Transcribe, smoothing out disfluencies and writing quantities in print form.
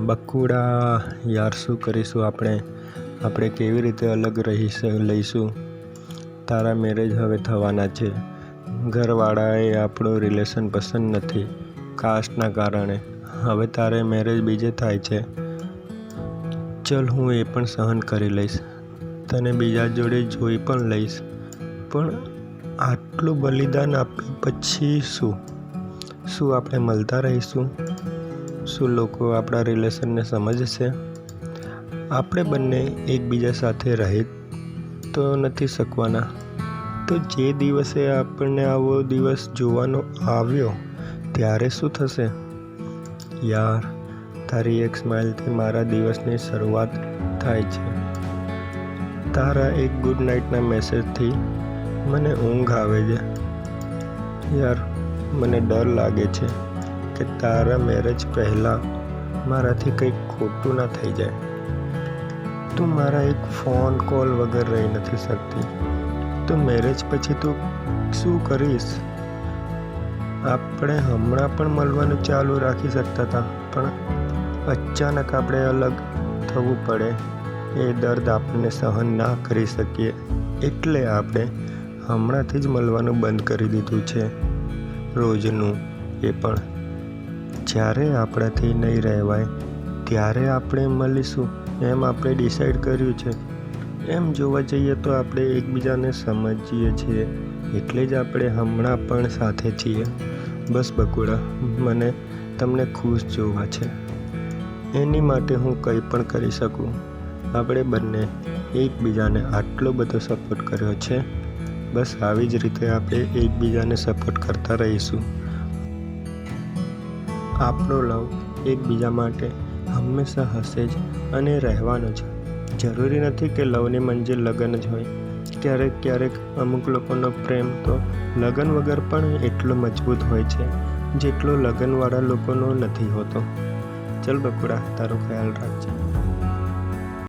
બકુડા યાર, શું કરીશું આપણે કેવી રીતે અલગ લઈશું? તારા મેરેજ હવે થવાના છે. ઘરવાળાએ આપણું રિલેશન પસંદ નથી, કાસ્ટના કારણે. હવે તારે મેરેજ બીજે થાય છે. ચલ, હું એ પણ સહન કરી લઈશ, તને બીજા જોડે જોઈ પણ લઈશ. પણ આટલું બલિદાન આપ્યા પછી શું આપણે મળતા રહીશું? શું લોકો આપણા રિલેશનને સમજશે? આપણે બંને એકબીજા સાથે રહી તો નથી શકવાના. તો જે દિવસે આપણને આવો દિવસ જોવાનો આવ્યો ત્યારે શું થશે? યાર, તારી એક સ્માઇલથી મારા દિવસની શરૂઆત થાય છે. તારા એક ગુડ નાઇટના મેસેજથી મને ઊંઘ આવે છે. યાર, મને ડર લાગે છે કે તારા મેરેજ પહેલાં મારાથી કંઈક ખોટું ના થઈ જાય. તું મારા એક ફોન કોલ વગર રહી નથી શકતી. તો મેરેજ પછી તું શું કરીશ? આપણે હમણાં પણ મળવાનું ચાલુ રાખી શકતા હતા, પણ અચાનક આપણે અલગ થવું પડે એ દર્દ આપણને સહન ના કરી શકીએ. એટલે આપણે હમણાંથી જ મળવાનું બંધ કરી દીધું છે. રોજનું એ પણ જ્યારે આપણાથી નહીં રહેવાય ત્યારે આપણે મળીશું એમ આપણે ડિસાઈડ કર્યું છે. એમ જોવા જઈએ તો આપણે એકબીજાને સમજીએ છીએ, એટલે જ આપણે હમણાં પણ સાથે છીએ. બસ બકુડા, મને તમને ખુશ જોવા છે. એની માટે હું કંઈ પણ કરી શકું. આપણે બંને એકબીજાને આટલો બધો સપોર્ટ કર્યો છે. બસ આવી જ રીતે આપણે એકબીજાને સપોર્ટ કરતા રહીશું. આપણો લવ એકબીજા માટે હંમેશા હશે જ અને રહેવાનો છે. જરૂરી નથી કે લવની મંજિલ લગ્ન જ હોય. ક્યારેક અમુક લોકોનો પ્રેમ તો લગ્ન વગર પણ એટલો મજબૂત હોય છે જેટલો લગ્નવાળા લોકોનો નથી હોતો. ચલ બકુડા, તારો ખ્યાલ રાખજે.